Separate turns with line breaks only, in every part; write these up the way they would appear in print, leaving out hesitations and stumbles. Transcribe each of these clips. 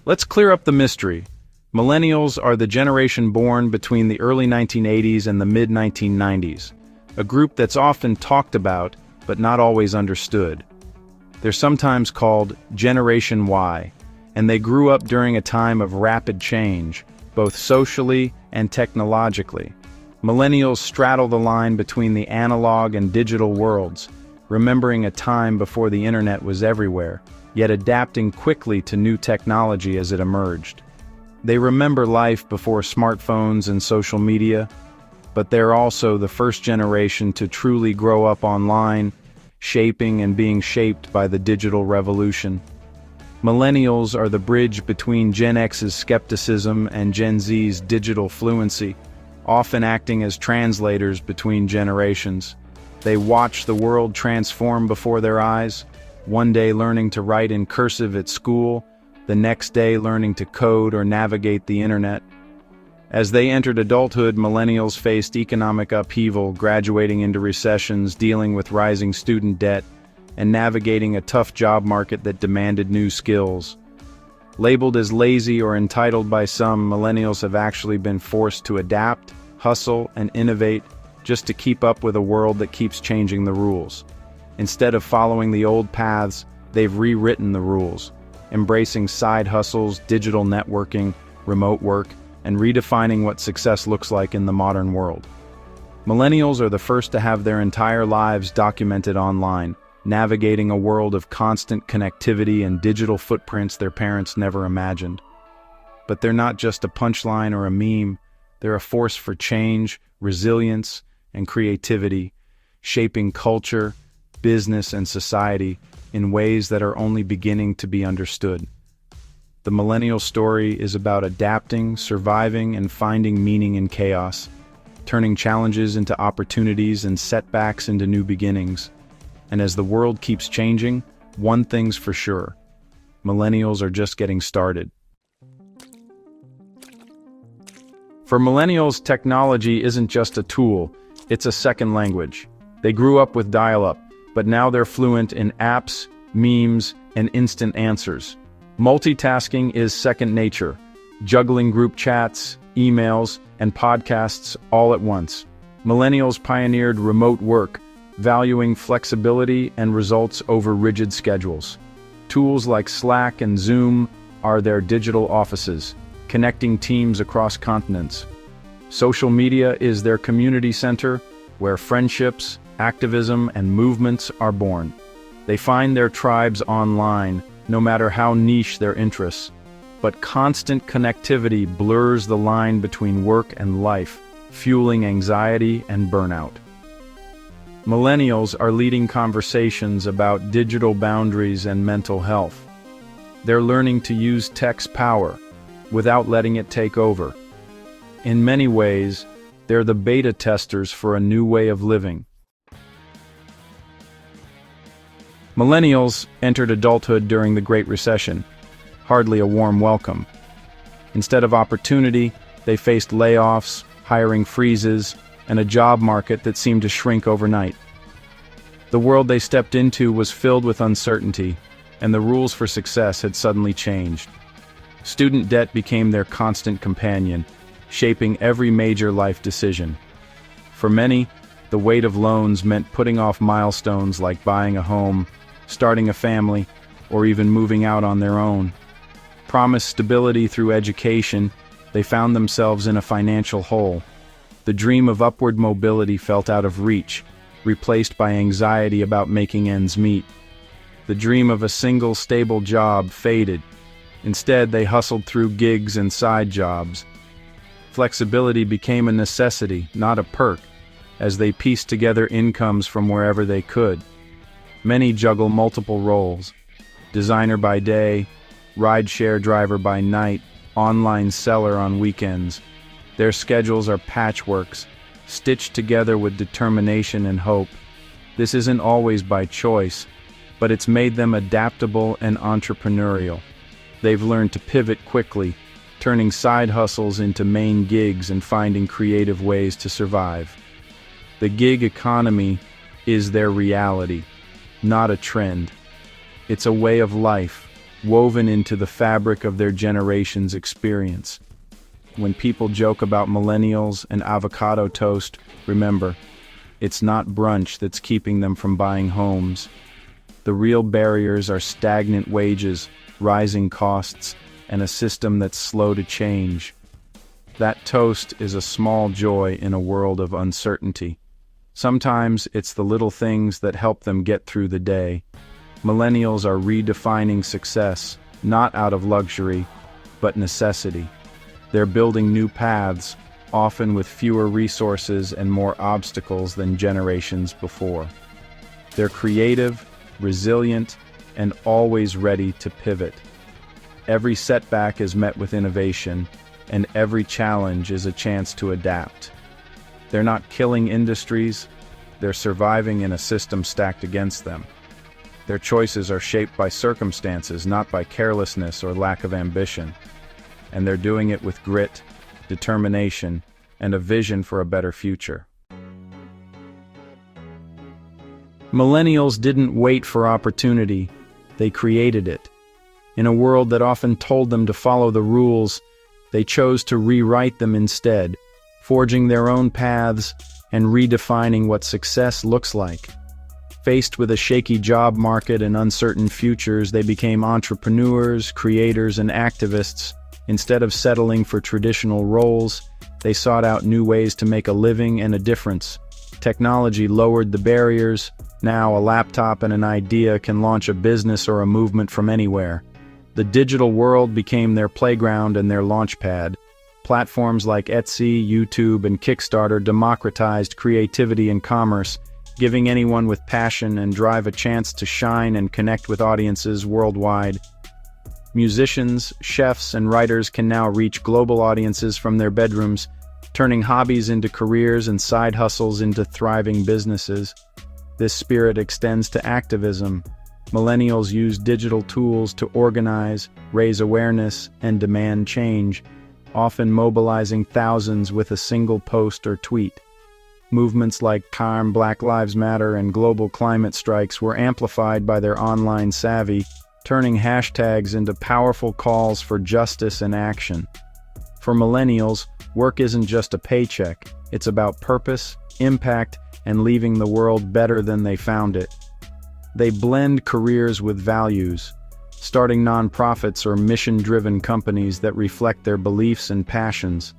Let's clear up the mystery. Millennials are the generation born between the early 1980s and the mid-1990s, a group that's often talked about but not always understood. They're sometimes called Generation Y, and they grew up during a time of rapid change, both socially and technologically. Millennials straddle the line between the analog and digital worlds, remembering a time before the internet was everywhere, yet adapting quickly to new technology as it emerged. They remember life before smartphones and social media, but they're also the first generation to truly grow up online, shaping and being shaped by the digital revolution. Millennials are the bridge between Gen X's skepticism and Gen Z's digital fluency, often acting as translators between generations. They watch the world transform before their eyes, one day learning to write in cursive at school, the next day learning to code or navigate the internet. As they entered adulthood, millennials faced economic upheaval, graduating into recessions, dealing with rising student debt, and navigating a tough job market that demanded new skills. Labeled as lazy or entitled by some, millennials have actually been forced to adapt, hustle, and innovate just to keep up with a world that keeps changing the rules. Instead of following the old paths, they've rewritten the rules, embracing side hustles, digital networking, remote work, and redefining what success looks like in the modern world. Millennials are the first to have their entire lives documented online, navigating a world of constant connectivity and digital footprints their parents never imagined. But they're not just a punchline or a meme, they're a force for change, resilience, and creativity, shaping culture, business, and society in ways that are only beginning to be understood. The millennial story is about adapting, surviving, and finding meaning in chaos, turning challenges into opportunities and setbacks into new beginnings. And as the world keeps changing, one thing's for sure: millennials are just getting started. For millennials, technology isn't just a tool, it's a second language. They grew up with dial-up, but now they're fluent in apps, memes, and instant answers. Multitasking is second nature, juggling group chats, emails, and podcasts all at once. Millennials pioneered remote work, valuing flexibility and results over rigid schedules. Tools like Slack and Zoom are their digital offices, connecting teams across continents. Social media is their community center, where friendships, activism, and movements are born. They find their tribes online, no matter how niche their interests. But constant connectivity blurs the line between work and life, fueling anxiety and burnout. Millennials are leading conversations about digital boundaries and mental health. They're learning to use tech's power without letting it take over. In many ways, they're the beta testers for a new way of living. Millennials entered adulthood during the Great Recession, hardly a warm welcome. Instead of opportunity, they faced layoffs, hiring freezes, and a job market that seemed to shrink overnight. The world they stepped into was filled with uncertainty, and the rules for success had suddenly changed. Student debt became their constant companion, shaping every major life decision. For many, the weight of loans meant putting off milestones like buying a home, starting a family, or even moving out on their own. Promised stability through education, they found themselves in a financial hole. The dream of upward mobility felt out of reach, replaced by anxiety about making ends meet. The dream of a single, stable job faded. Instead, they hustled through gigs and side jobs. Flexibility became a necessity, not a perk, as they pieced together incomes from wherever they could. Many juggle multiple roles: designer by day, rideshare driver by night, online seller on weekends. Their schedules are patchworks, stitched together with determination and hope. This isn't always by choice, but it's made them adaptable and entrepreneurial. They've learned to pivot quickly, turning side hustles into main gigs and finding creative ways to survive. The gig economy is their reality, not a trend. It's a way of life, woven into the fabric of their generation's experience. When people joke about millennials and avocado toast, remember, it's not brunch that's keeping them from buying homes. The real barriers are stagnant wages, rising costs, and a system that's slow to change. That toast is a small joy in a world of uncertainty. Sometimes it's the little things that help them get through the day. Millennials are redefining success, not out of luxury, but necessity. They're building new paths, often with fewer resources and more obstacles than generations before. They're creative, resilient, and always ready to pivot. Every setback is met with innovation, and every challenge is a chance to adapt. They're not killing industries, they're surviving in a system stacked against them. Their choices are shaped by circumstances, not by carelessness or lack of ambition. And they're doing it with grit, determination, and a vision for a better future. Millennials didn't wait for opportunity, they created it. In a world that often told them to follow the rules, they chose to rewrite them instead, forging their own paths and redefining what success looks like. Faced with a shaky job market and uncertain futures, they became entrepreneurs, creators, and activists. Instead of settling for traditional roles, they sought out new ways to make a living and a difference. Technology lowered the barriers. Now, a laptop and an idea can launch a business or a movement from anywhere. The digital world became their playground and their launchpad. Platforms like Etsy, YouTube, and Kickstarter democratized creativity and commerce, giving anyone with passion and drive a chance to shine and connect with audiences worldwide. Musicians, chefs, and writers can now reach global audiences from their bedrooms, turning hobbies into careers and side hustles into thriving businesses. This spirit extends to activism. Millennials use digital tools to organize, raise awareness, and demand change, often mobilizing thousands with a single post or tweet. Movements like Calm, Black Lives Matter, and global climate strikes were amplified by their online savvy, turning hashtags into powerful calls for justice and action. For millennials, work isn't just a paycheck, it's about purpose, impact, and leaving the world better than they found it. They blend careers with values, starting nonprofits or mission-driven companies that reflect their beliefs and passions.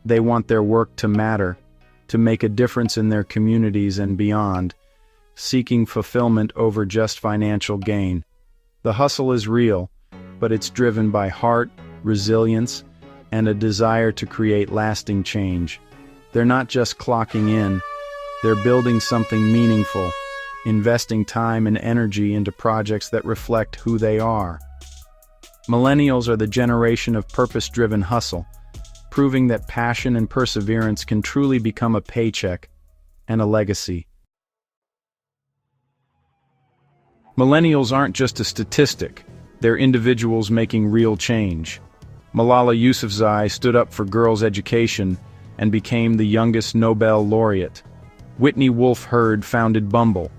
They want their work to matter, to make a difference in their communities and beyond, seeking fulfillment over just financial gain. The hustle is real, but it's driven by heart, resilience, and a desire to create lasting change. They're not just clocking in, they're building something meaningful, investing time and energy into projects that reflect who they are. Millennials are the generation of purpose-driven hustle, proving that passion and perseverance can truly become a paycheck and a legacy. Millennials aren't just a statistic, they're individuals making real change. Malala Yousafzai stood up for girls' education and became the youngest Nobel laureate. Whitney Wolfe Herd founded Bumble,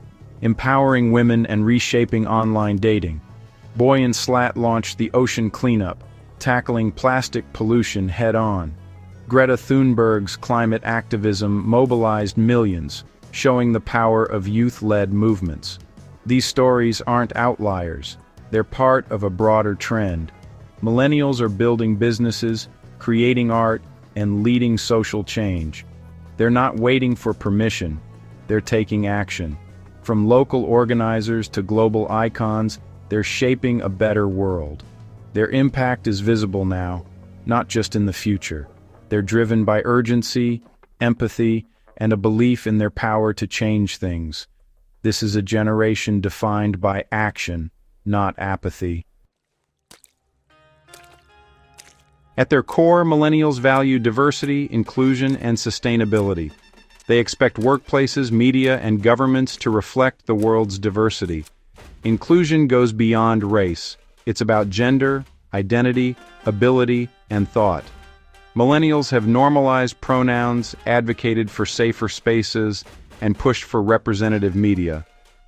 empowering women and reshaping online dating. Boy and Slat launched the Ocean Cleanup, tackling plastic pollution head-on. Greta Thunberg's climate activism mobilized millions, showing the power of youth-led movements. These stories aren't outliers, they're part of a broader trend. Millennials are building businesses, creating art, and leading social change. They're not waiting for permission, they're taking action. From local organizers to global icons, they're shaping a better world. Their impact is visible now, not just in the future. They're driven by urgency, empathy, and a belief in their power to change things. This is a generation defined by action, not apathy. At their core, millennials value diversity, inclusion, and sustainability. They expect workplaces, media, and governments to reflect the world's diversity. Inclusion goes beyond race. It's about gender, identity, ability, and thought. Millennials have normalized pronouns, advocated for safer spaces, and pushed for representative media.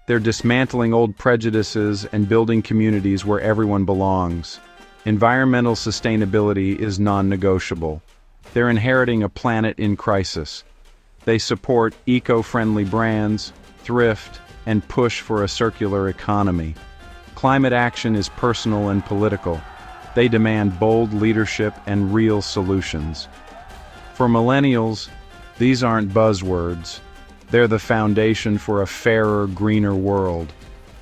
They're dismantling old prejudices and building communities where everyone belongs. Environmental sustainability is non-negotiable. They're inheriting a planet in crisis. They support eco-friendly brands, thrift, and push for a circular economy. Climate action is personal and political. They demand bold leadership and real solutions. For millennials, these aren't buzzwords. They're the foundation for a fairer, greener world.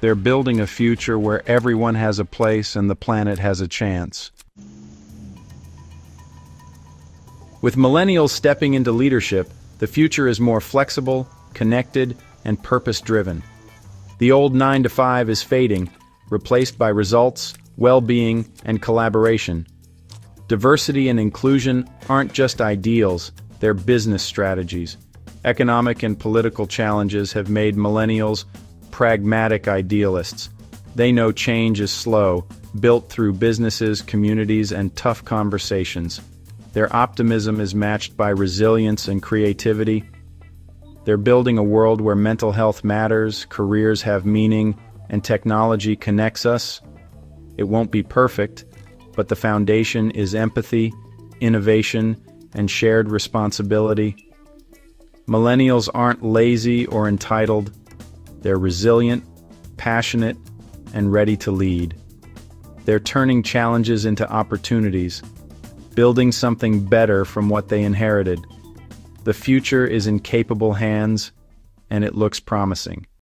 They're building a future where everyone has a place and the planet has a chance. With millennials stepping into leadership, the future is more flexible, connected, and purpose-driven. The old 9-to-5 is fading, replaced by results, well-being, and collaboration. Diversity and inclusion aren't just ideals, they're business strategies. Economic and political challenges have made millennials pragmatic idealists. They know change is slow, built through businesses, communities, and tough conversations. Their optimism is matched by resilience and creativity. They're building a world where mental health matters, careers have meaning, and technology connects us. It won't be perfect, but the foundation is empathy, innovation, and shared responsibility. Millennials aren't lazy or entitled. They're resilient, passionate, and ready to lead. They're turning challenges into opportunities, building something better from what they inherited. The future is in capable hands, and it looks promising.